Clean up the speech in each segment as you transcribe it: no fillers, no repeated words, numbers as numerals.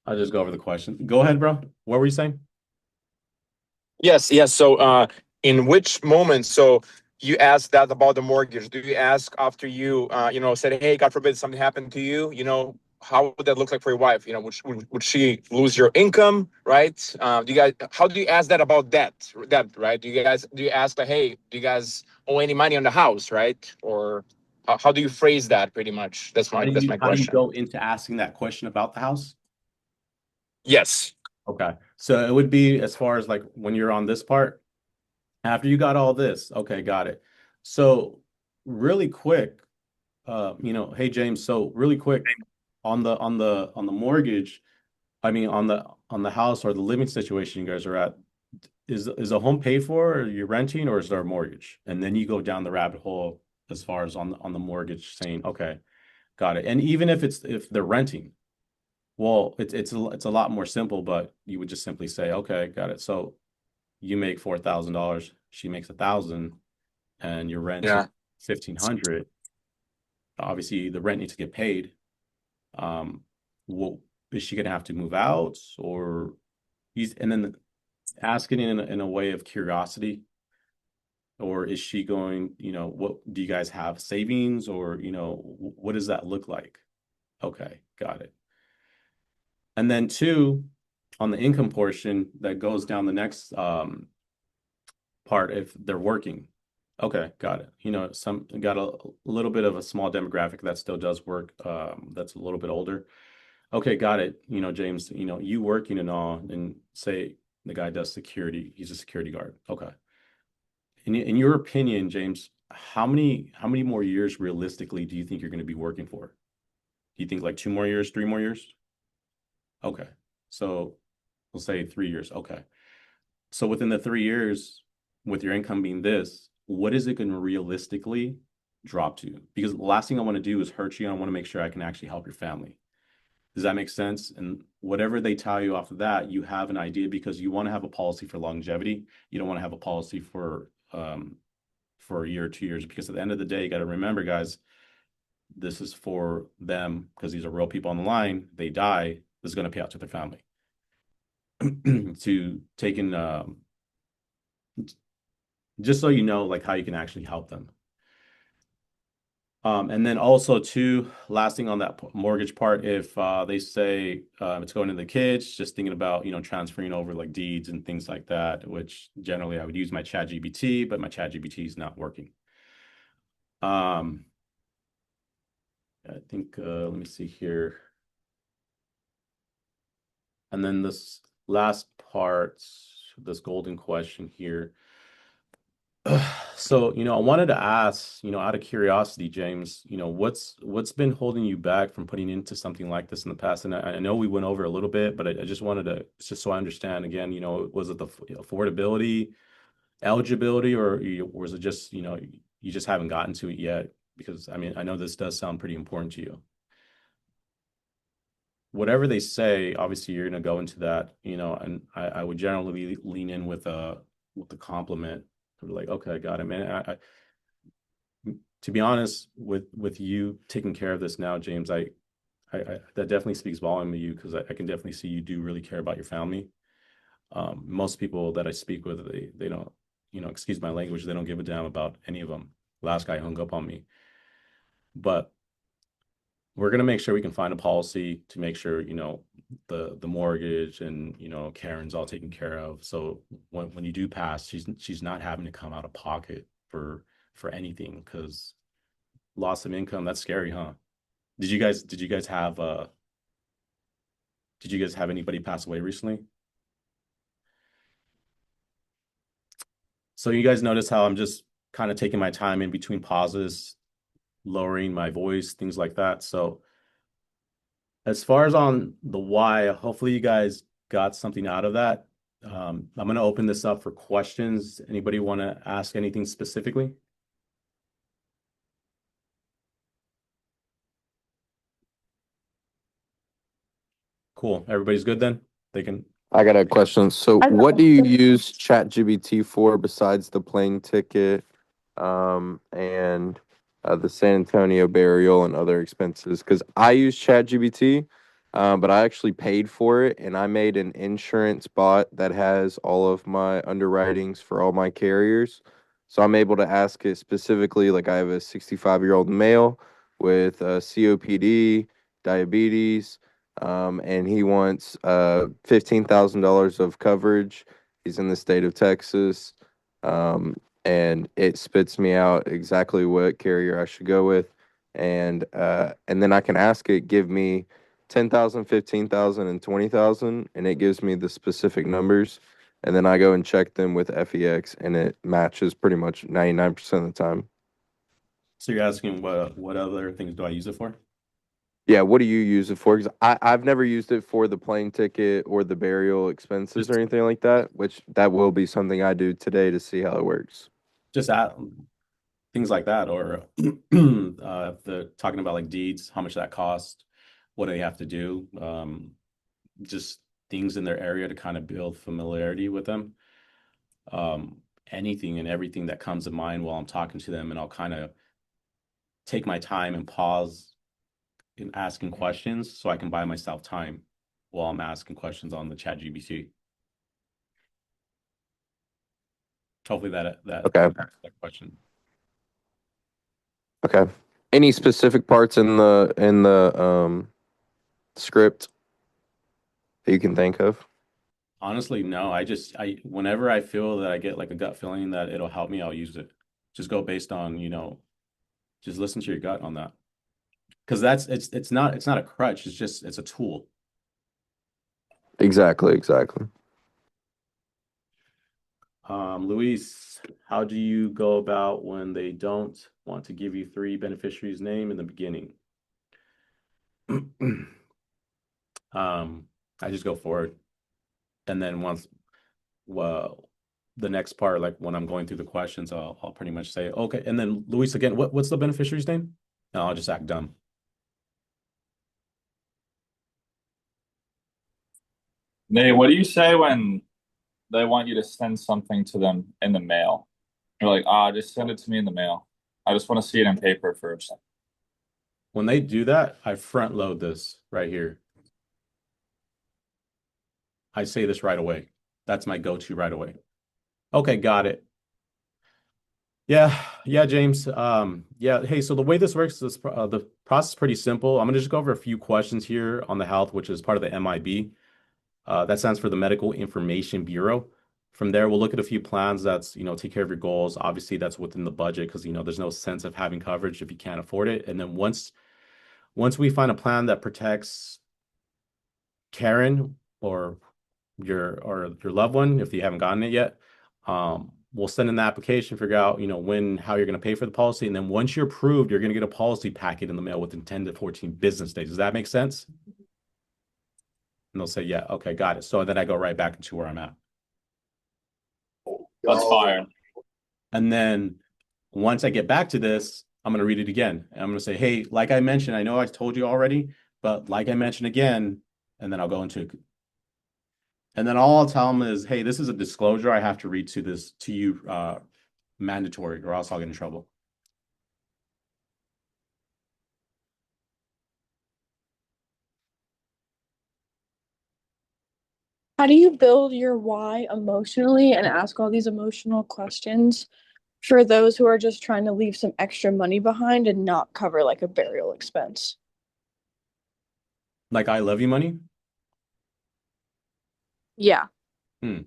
I'll just go over the question. Go ahead, bro. What were you saying? Yes, yes. So, in which moment? So you asked that about the mortgage. Do you ask after you said, "Hey, God forbid something happened to you"? How would that look like for your wife? Would she lose your income, right? Do you guys? How do you ask that about debt? Debt, right? Do you ask like, "Hey, do you guys owe any money on the house, right?" Or how do you phrase that? Pretty much. That's my How do you question. go into asking that question about the house? Yes. Okay. So it would be as far as like when you're on this part, after you got all this, okay, got it. So really quick, hey James, so really quick on the mortgage, I mean on the house or the living situation you guys are at, is a home paid for, or you're renting, or is there a mortgage? And then you go down the rabbit hole as far as on the mortgage saying, okay, got it. And even if they're renting, well, it's a lot more simple, but you would just simply say, okay, got it. So you make $4,000, she makes 1,000, and you're renting Yeah. 1,500. Obviously, the rent needs to get paid. Um, well, is she gonna have to move out, or he's and then asking in a way of curiosity, or is she going, what do you guys have savings, or what does that look like? Okay, got it. And then two, on the income portion that goes down the next part, if they're working. Okay, got it. Some got a little bit of a small demographic that still does work, that's a little bit older. Okay, got it. James, you working and all, and say the guy does security, he's a security guard. Okay. In your opinion, James, how many more years realistically do you think you're going to be working for? Do you think like 2 more years, 3 more years? Okay. So we'll say 3 years. Okay. So within the 3 years, with your income being this, what is it going to realistically drop to? Because the last thing I want to do is hurt you. And I want to make sure I can actually help your family. Does that make sense? And whatever they tell you off of that, you have an idea, because you want to have a policy for longevity. You don't want to have a policy for a year or 2 years, because at the end of the day, you got to remember, guys, this is for them, because these are real people on the line. They die, this is going to pay out to their family to take in, just so you know, like how you can actually help them. And then also too, last thing on that mortgage part, if they say it's going to the kids, just thinking about, transferring over like deeds and things like that, which generally I would use my chat GPT, but my chat GPT is not working. Um, I think, let me see here. And then this last part, this golden question here. So, I wanted to ask, out of curiosity, James, what's been holding you back from putting into something like this in the past? And I know we went over a little bit, but I just wanted to, just so I understand again, was it the affordability, eligibility, or was it just, you just haven't gotten to it yet? Because I mean, I know this does sound pretty important to you. Whatever they say, obviously you're going to go into that, and I would generally lean in with the compliment. Like, okay, got it, man. To be honest, with you taking care of this now, James, that definitely speaks volume to you, because I can definitely see you do really care about your family. Most people that I speak with, they don't, excuse my language, they don't give a damn about any of them. Last guy hung up on me, but we're gonna make sure we can find a policy to make sure, the mortgage and, Karen's all taken care of. So when you do pass, she's not having to come out of pocket for anything, because loss of income, that's scary, huh? Did you guys have anybody pass away recently? So you guys notice how I'm just kind of taking my time in between pauses, lowering my voice, things like that. So as far as on the why, hopefully you guys got something out of that. I'm going to open this up for questions. Anybody want to ask anything specifically? Cool. Everybody's good then? They can. I got a question. So, I got what do you use ChatGPT for besides the plane ticket, and the San Antonio burial and other expenses? Because I use ChatGPT, but I actually paid for it, and I made an insurance bot that has all of my underwritings for all my carriers. So I'm able to ask it specifically, like I have a 65-year-old male with COPD, diabetes, and he wants $15,000 of coverage. He's in the state of Texas, and it spits me out exactly what carrier I should go with, and then I can ask it, give me 10,000, 15,000, and 20,000, and it gives me the specific numbers. And then I go and check them with FEX, and it matches pretty much 99% of the time. So you're asking what other things do I use it for? Yeah, what do you use it for? 'Cause I've never used it for the plane ticket or the burial expenses or Just anything like that, which that will be something I do today to see how it works. just at things like that, or if they're talking about like deeds, how much that cost, what do they have to do, just things in their area to kind of build familiarity with them. Anything and everything that comes to mind while I'm talking to them, and I'll kind of take my time and pause in asking questions so I can buy myself time while I'm asking questions on the chat GBT. Hopefully that Okay. answers that question. Okay. Any specific parts in the script that you can think of? Honestly, no. I whenever I feel that I get like a gut feeling that it'll help me, I'll use it. Just go based on, just listen to your gut on that. Because it's not a crutch, it's a tool. Exactly, exactly. Luis, how do you go about when they don't want to give you three beneficiaries' name in the beginning? I just go forward. And then well, the next part, like when I'm going through the questions, I'll pretty much say, okay. And then Luis, again, what's the beneficiary's name? And I'll just act dumb. Nate, what do you say when they want you to send something to them in the mail? You're like, just send it to me in the mail. I just want to see it in paper first. When they do that, I front load this right here. I say this right away. That's my go-to right away. Okay, got it. Yeah, James. Yeah. Hey, so the way this works is the process is pretty simple. I'm gonna just go over a few questions here on the health, which is part of the MIB. That stands for the Medical Information Bureau. From there, we'll look at a few plans that's, take care of your goals. Obviously, that's within the budget because, there's no sense of having coverage if you can't afford it. And then once we find a plan that protects Karen or your loved one, if you haven't gotten it yet, we'll send in the application, figure out, how you're going to pay for the policy. And then once you're approved, you're going to get a policy packet in the mail within 10 to 14 business days. Does that make sense? And they'll say, yeah, okay, got it. So then I go right back into where I'm at. That's fire. And then once I get back to this, I'm going to read it again. And I'm going to say, hey, like I mentioned, I know I told you already, but like I mentioned again, and then I'll go into it. And then all I'll tell them is, hey, this is a disclosure I have to read to you mandatory, or else I'll get in trouble. How do you build your why emotionally and ask all these emotional questions for those who are just trying to leave some extra money behind and not cover like a burial expense? Like I love you money. Yeah. If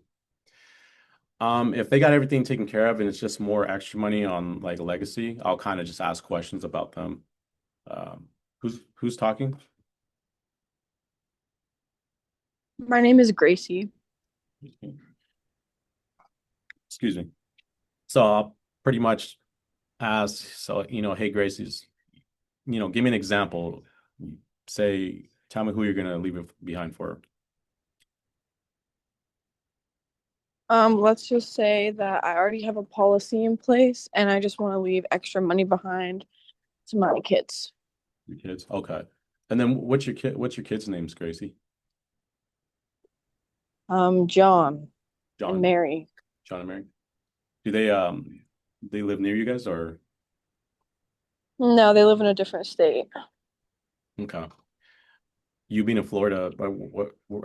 they got everything taken care of and it's just more extra money on like a legacy, I'll kind of just ask questions about them. Who's talking? My name is Gracie. Excuse me. So I'll pretty much ask, so, hey, Gracie's, give me an example. Say, tell me who you're going to leave it behind for. Let's just say that I already have a policy in place and I just want to leave extra money behind to my kids. Your kids. Okay. And then what's your kid's names, Gracie? John John. and Mary. John and Mary. Do they live near you guys or? No, they live in a different state. Okay. You being in Florida,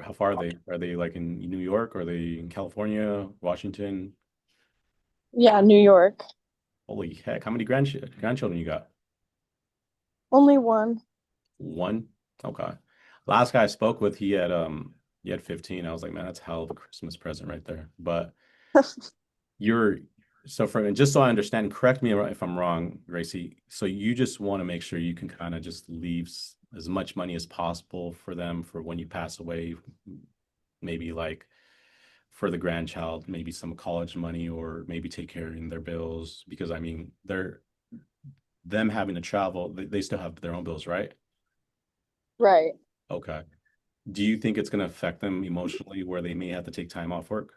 how far are they? Are they like in New York? Are they in California, Washington? Yeah, New York. Holy heck, how many grandchildren you got? Only one. One? Okay. Last guy I spoke with, he had 15. I was like, man, that's a hell of a Christmas present right there. But you're so for and just so I understand, correct me if I'm wrong, Gracie. So you just want to make sure you can kind of just leave as much money as possible for them for when you pass away, maybe like for the grandchild, maybe some college money or maybe take care of their bills because I mean, they're them having to travel, they still have their own bills, right? Right. Okay. Do you think it's going to affect them emotionally where they may have to take time off work?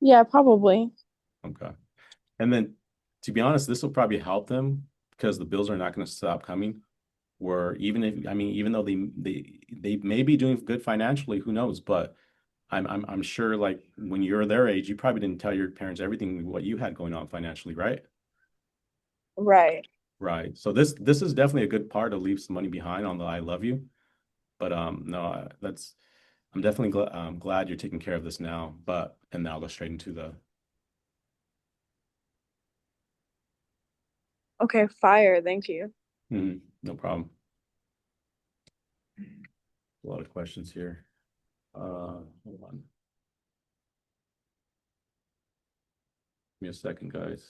Yeah, probably. Okay. And then to be honest, this will probably help them because the bills are not going to stop coming. Where even if I mean, even though they may be doing good financially, who knows? But I'm sure like when you're their age, you probably didn't tell your parents everything what you had going on financially, right? Right. Right. So this is definitely a good part to leave some money behind on the I love you. But no, that's I'm definitely glad you're taking care of this now. But and now I'll go straight into the Okay, fire. Thank you. no problem. A lot of questions here. Hold on. Give me a second, guys.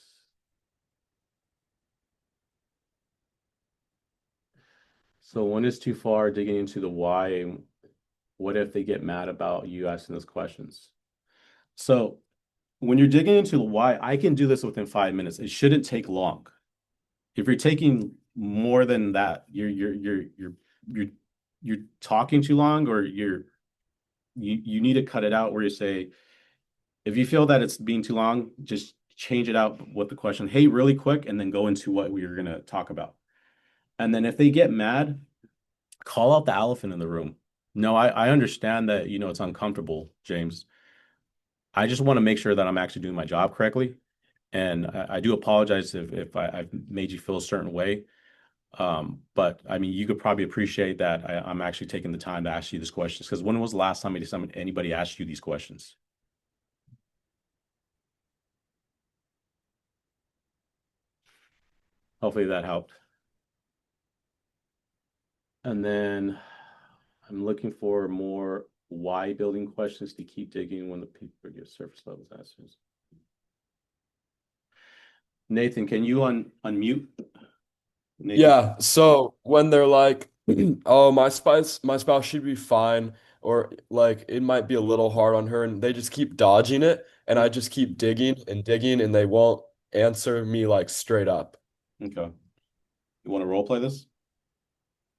So one is too far digging into the why. What if they get mad about you asking those questions? So when you're digging into the why, I can do this within 5 minutes. It shouldn't take long. If you're taking more than that, you're you're talking too long, or you need to cut it out where you say, if you feel that it's being too long, just change it out with the question, hey, really quick, and then go into what we are going to talk about. And then if they get mad, call out the elephant in the room. No, I understand that, it's uncomfortable, James. I just want to make sure that I'm actually doing my job correctly. And I do apologize if I've made you feel a certain way. But I mean, you could probably appreciate that I'm actually taking the time to ask you these questions. Because when was the last time anybody asked you these questions? Hopefully that helped. And then I'm looking for more why building questions to keep digging when the people give surface levels answers. Nathan, can you unmute? Nathan? Yeah, so when they're like, "Oh, my spouse should be fine," or like it might be a little hard on her, and they just keep dodging it, and I just keep digging, and they won't answer me like straight up. Okay. You want to role play this?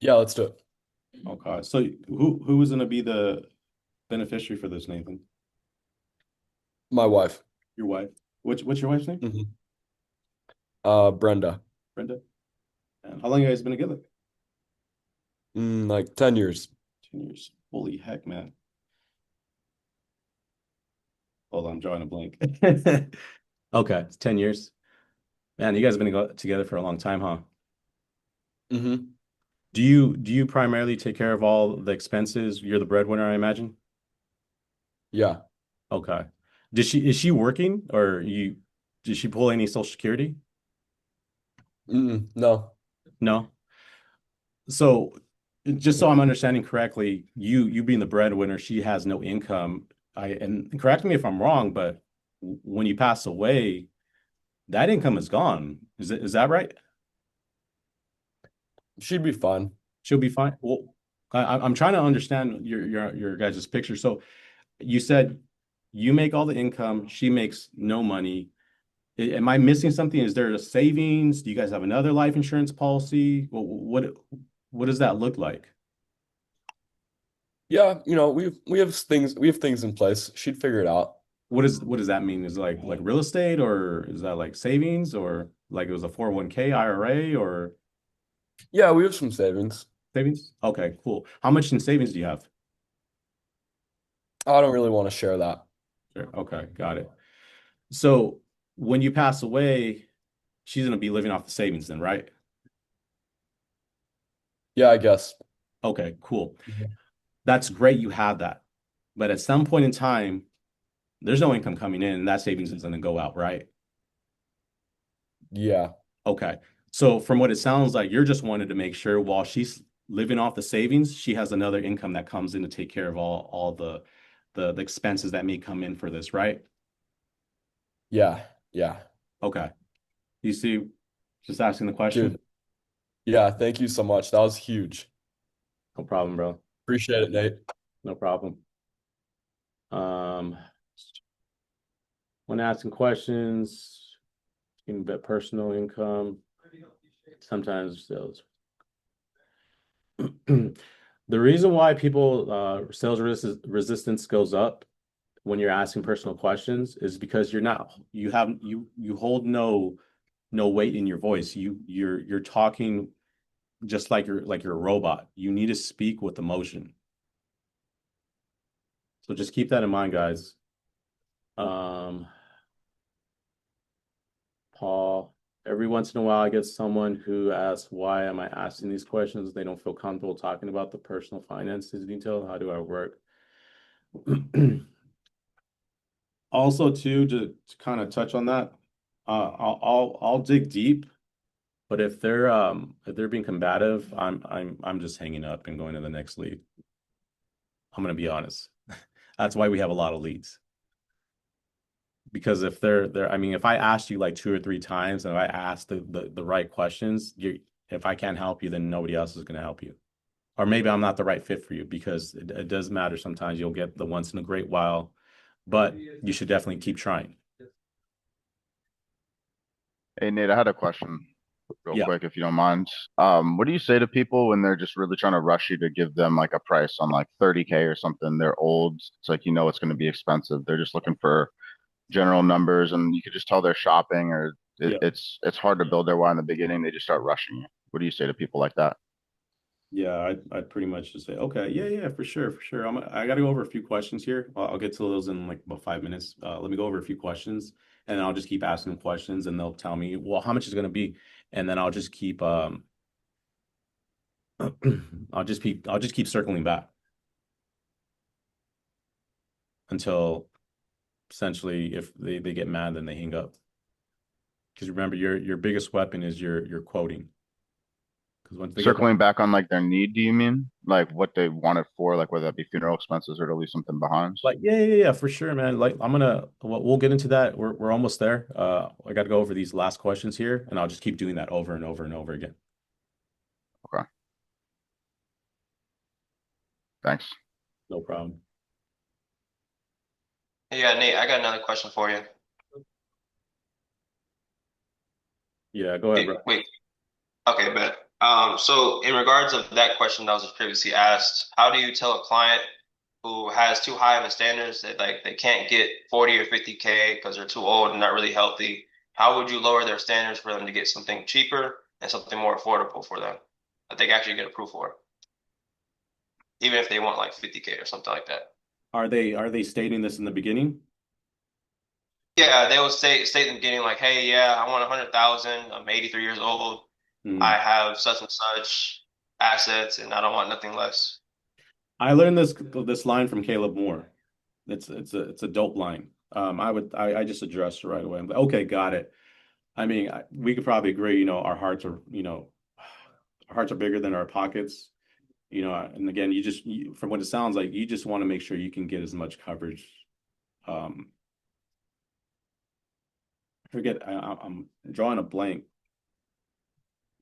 Yeah, let's do it. Okay. So who is going to be the beneficiary for this, Nathan? My wife, Your wife. What's your wife's name? Brenda, Brenda. And how long you guys been together? like 10 years. 10 years. Holy heck, man. Hold on, I'm drawing a blank. Okay, it's 10 years. Man, you guys have been together for a long time, huh? Mm-hmm. Do you primarily take care of all the expenses? You're the breadwinner, I imagine. Yeah. Okay. Is she working or did she pull any Social Security? No. No. So just so I'm understanding correctly, you being the breadwinner, she has no income. And correct me if I'm wrong, but when you pass away, that income is gone. Is that right? She'd be fine. She'll be fine. Well, I'm trying to understand your guys' picture. So you said you make all the income, she makes no money. Am I missing something? Is there a savings? Do you guys have another life insurance policy? What does that look like? Yeah, we have things in place. She'd figure it out. What does that mean? Is it like real estate, or is that like savings, or like it was a 401k IRA or Yeah, we have some savings. savings? Okay, cool. How much in savings do you have? I don't really want to share that. Sure. Okay, got it. So when you pass away, she's gonna be living off the savings then, right? Yeah, I guess. Okay, cool. Mhm. That's great you have that. But at some point in time, there's no income coming in, and that savings is going to go out, right? Yeah. Okay. So from what it sounds like, you're just wanted to make sure while she's living off the savings, she has another income that comes in to take care of all the expenses that may come in for this, right? Yeah. Yeah. Okay. You see, just asking the question. Dude. Yeah. Thank you so much. That was huge. No problem, bro. Appreciate it, Nate. No problem. When asking questions, you can bet personal income, sometimes sales. The reason why people sales resistance goes up when you're asking personal questions is because you hold no weight in your voice. You're talking just like you're a robot. You need to speak with emotion. So just keep that in mind, guys. Paul, every once in a while I get someone who asks, why am I asking these questions? They don't feel comfortable talking about the personal finances detail. How do I work? Also, too, to kind of touch on that, I'll dig deep, but if they're being combative, I'm just hanging up and going to the next lead. I'm gonna be honest. That's why we have a lot of leads. Because if I mean, if I asked you like 2 or 3 times and if I asked the right questions, if I can't help you, then nobody else is gonna help you. Or maybe I'm not the right fit for you because it does matter. Sometimes you'll get the once in a great while, but you should definitely keep trying. Hey Nate, I had a question real Yeah. quick, if you don't mind. What do you say to people when they're just really trying to rush you to give them like a price on like 30K or something? They're old. It's like, it's going to be expensive. They're just looking for general numbers and you could just tell they're shopping or Yeah. it's hard to build their why in the beginning. They just start rushing you. What do you say to people like that? Yeah, I'd pretty much just say, okay, yeah, for sure, for sure. I got to go over a few questions here. I'll get to those in like about 5 minutes. Let me go over a few questions, and then I'll just keep asking them questions, and they'll tell me, well, how much is going to be, and then I'll just keep I'll just keep circling back until essentially if they get mad, then they hang up. Because remember, your biggest weapon is your quoting. Because once they get Circling back on like their need, do you mean? Like what they want it for, like whether that be funeral expenses or to leave something behind? like, yeah, for sure, man. Like, we'll get into that. We're almost there. I got to go over these last questions here, and I'll just keep doing that over and over and over again. Okay. Thanks. No problem. Yeah, Nate, I got another question for you. Yeah, go ahead, bro. Wait. Okay, bet. So in regards of that question that was previously asked, how do you tell a client who has too high of a standards that like they can't get 40 or 50K because they're too old and not really healthy? How would you lower their standards for them to get something cheaper and something more affordable for them that they can actually get approved for, even if they want like 50K or something like that? Are they stating this in the beginning? Yeah, they will state in the beginning like, hey, yeah, I want 100,000. I'm 83 years old. I Hmm. have such and such assets, and I don't want nothing less. I learned this line from Caleb Moore. It's a dope line. I just addressed it right away. I'm like, okay, got it. I mean, we could probably agree. Our hearts are our hearts are bigger than our pockets. And again, from what it sounds like, you just want to make sure you can get as much coverage. I forget. I'm drawing a blank.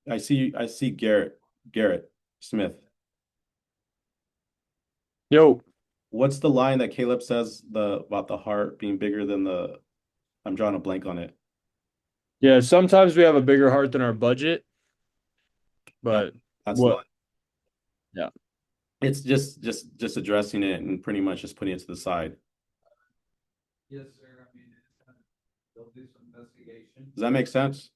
I see Garrett Smith. Yo, What's the line that Caleb says about the heart being bigger than the? I'm drawing a blank on it. yeah, sometimes we have a bigger heart than our budget, but That's the line. what? Yeah. It's just addressing it and pretty much just putting it to the side. Yes, sir. I mean, they'll do some investigation. Does that make sense?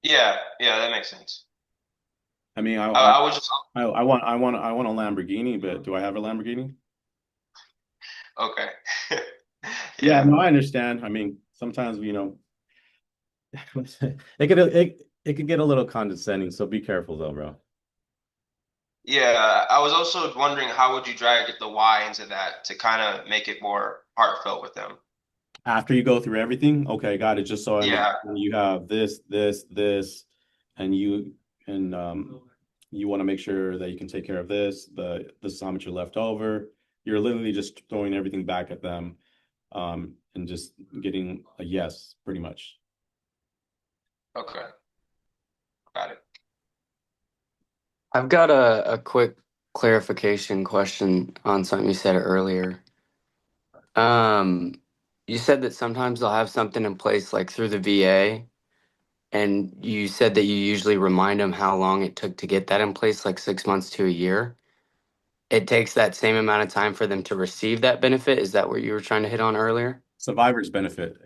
Yeah, that makes sense. I mean, I was just I want a Lamborghini, but do I have a Lamborghini? okay. Yeah, no, I understand. I mean, sometimes it could get a little condescending, so be careful though, bro. Yeah, I was also wondering how would you drag the why into that to kind of make it more heartfelt with them? After you go through everything, okay, got it. Just so I understand, Yeah. you have this, and you want to make sure that you can take care of this. This is how much you're left over. You're literally just throwing everything back at them, and just getting a yes, pretty much. Okay. Got it. I've got a quick clarification question on something you said earlier. Um, you said that sometimes they'll have something in place like through the VA, and you said that you usually remind them how long it took to get that in place, like 6 months to a year. It takes that same amount of time for them to receive that benefit. Is that what you were trying to hit on earlier? Survivor's benefit.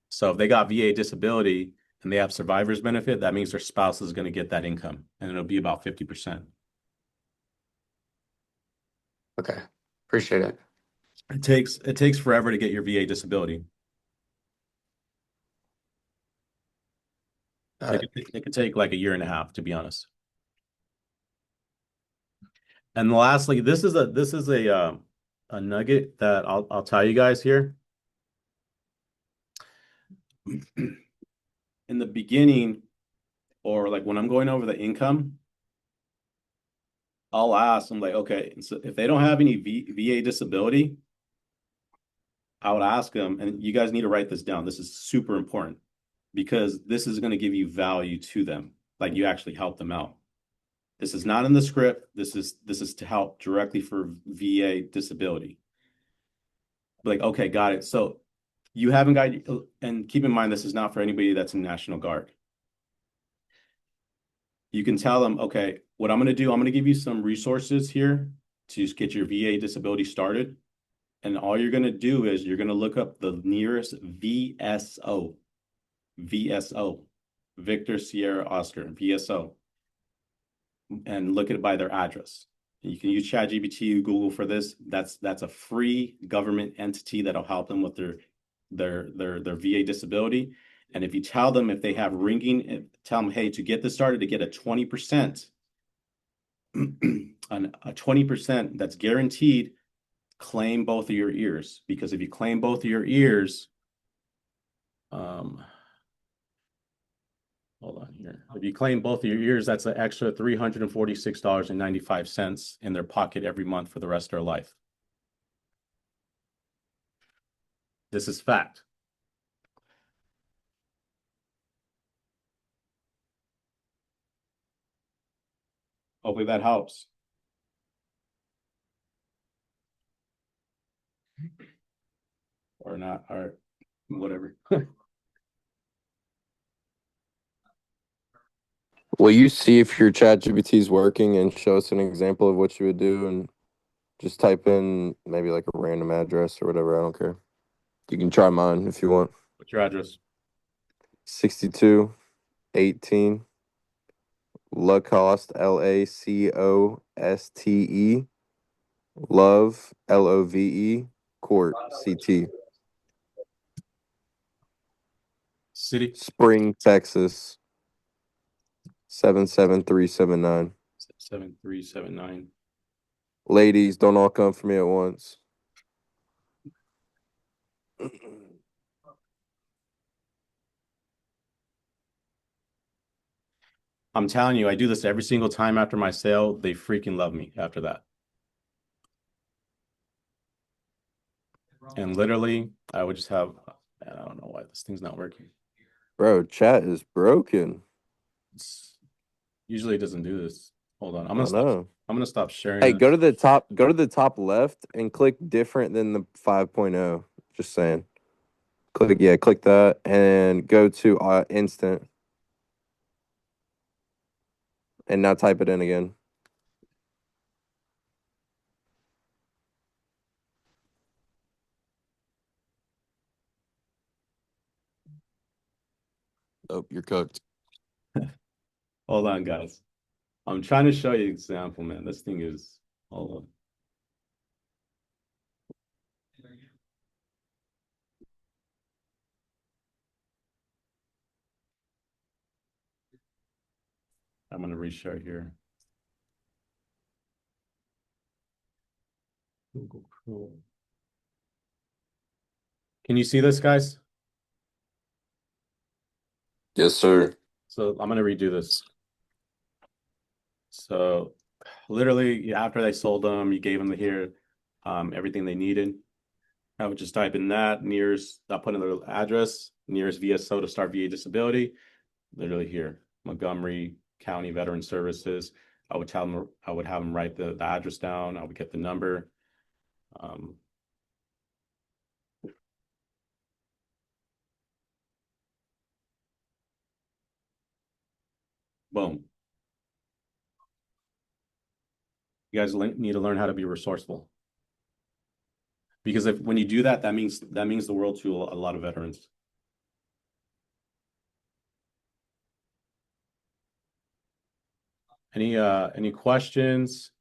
So if they got VA disability and they have survivor's benefit, that means their spouse is going to get that income, and it'll be about 50%. Okay, appreciate it. It takes forever to get your VA disability. Got it. It could take like a year and a half, to be honest. And lastly, this is a nugget that I'll tell you guys here. In the beginning, or like when I'm going over the income, I'll ask them like, okay, so if they don't have any VA disability, I would ask them, and you guys need to write this down. This is super important because this is going to give you value to them. Like you actually help them out. This is not in the script. This is to help directly for VA disability. Like, okay, got it. So you haven't got, and keep in mind, this is not for anybody that's in National Guard. You can tell them, okay, what I'm going to do, I'm going to give you some resources here to just get your VA disability started. And all you're going to do is you're going to look up the nearest VSO, Victor Sierra Oscar, VSO, and look at it by their address. You can use ChatGPT, Google for this. That's a free government entity that'll help them with their VA disability. And if you tell them if they have ringing, tell them, hey, to get this started, to get a 20%, a 20% that's guaranteed, claim both of your ears. Because if you claim both of your ears, hold on here. If you claim both of your ears, that's an extra $346.95 in their pocket every month for the rest of their life. This is fact. Hopefully that helps. Or not, or whatever. Will you see if your ChatGPT is working and show us an example of what you would do and just type in maybe like a random address or whatever? I don't care. You can try mine if you want. What's your address? 6218 Lacoste, Lacoste, Love, Love, Court, CT, City? Spring, Texas, 77379. 7379. Ladies, don't all come for me at once. I'm telling you, I do this every single time after my sale. They freaking love me after that. And literally, I would just have, I don't know why this thing's not working. Bro, chat is broken. Usually it doesn't do this. Hold on. I know. I'm gonna stop sharing Hey, this. go to the top left and click different than the 5.0. Just saying. Click that and go to instant. And now type it in again. Oh, you're cooked. Hold on, guys. I'm trying to show you an example, man. This thing is, hold on. I'm gonna reshare here. Google Chrome. Can you see this, guys? Yes, sir. So I'm gonna redo this. So literally after they sold them, you gave them here everything they needed. I would just type in that nearest, I'll put in their address, nearest VSO to start VA disability, literally here, Montgomery County Veteran Services. I would tell them, I would have them write the address down. I would get the number. Boom. You guys need to learn how to be resourceful. Because if when you do that, that means the world to a lot of veterans. Any questions?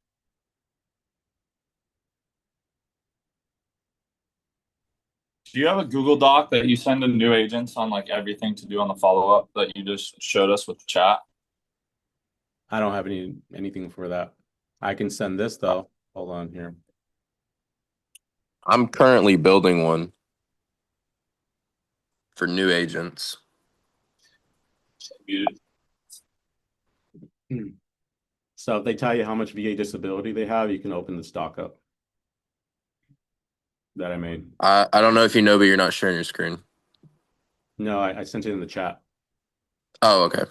Do you have a Google Doc that you send to new agents on like everything to do on the follow-up that you just showed us with the chat? I don't have anything for that. I can send this though. Hold on here. I'm currently building one for new agents. So if they tell you how much VA disability they have, you can open this doc up that I made. I don't know if you know, but you're not sharing your screen. No, I sent it in the chat. Oh, okay.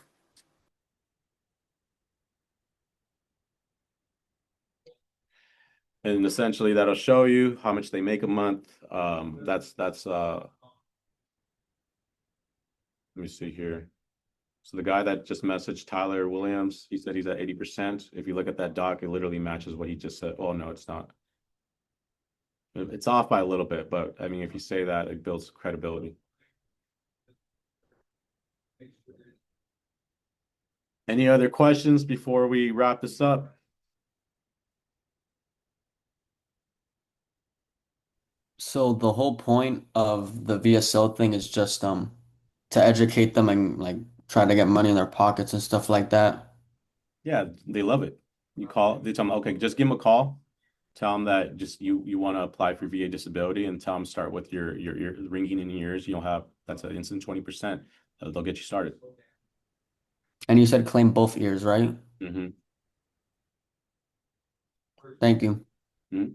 And essentially that'll show you how much they make a month. That's let me see here. So the guy that just messaged Tyler Williams, he said he's at 80%. If you look at that doc, it literally matches what he just said. Oh no, it's not. It's off by a little bit, but I mean, if you say that, it builds credibility. Any other questions before we wrap this up? So the whole point of the VSL thing is just to educate them and like try to get money in their pockets and stuff like that. Yeah, they love it. You call, they tell them, okay, just give them a call. Tell them that just you want to apply for VA disability, and tell them start with your ringing in your ears. You'll have that's an instant 20%. They'll get you started. And you said claim both ears, right? Mm-hmm. Thank you. Mm-hmm.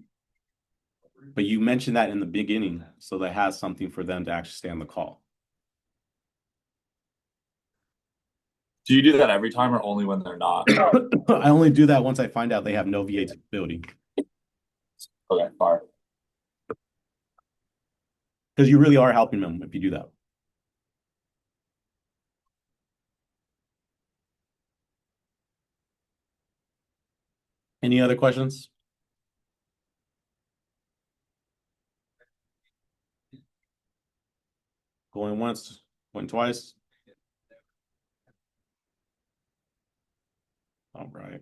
But you mentioned that in the beginning, so that has something for them to actually stay on the call. Do you do that every time or only when they're not? I only do that once I find out they have no VA disability. Okay, fine. Because you really are helping them if you do that. Any other questions? Going once, going twice. All right.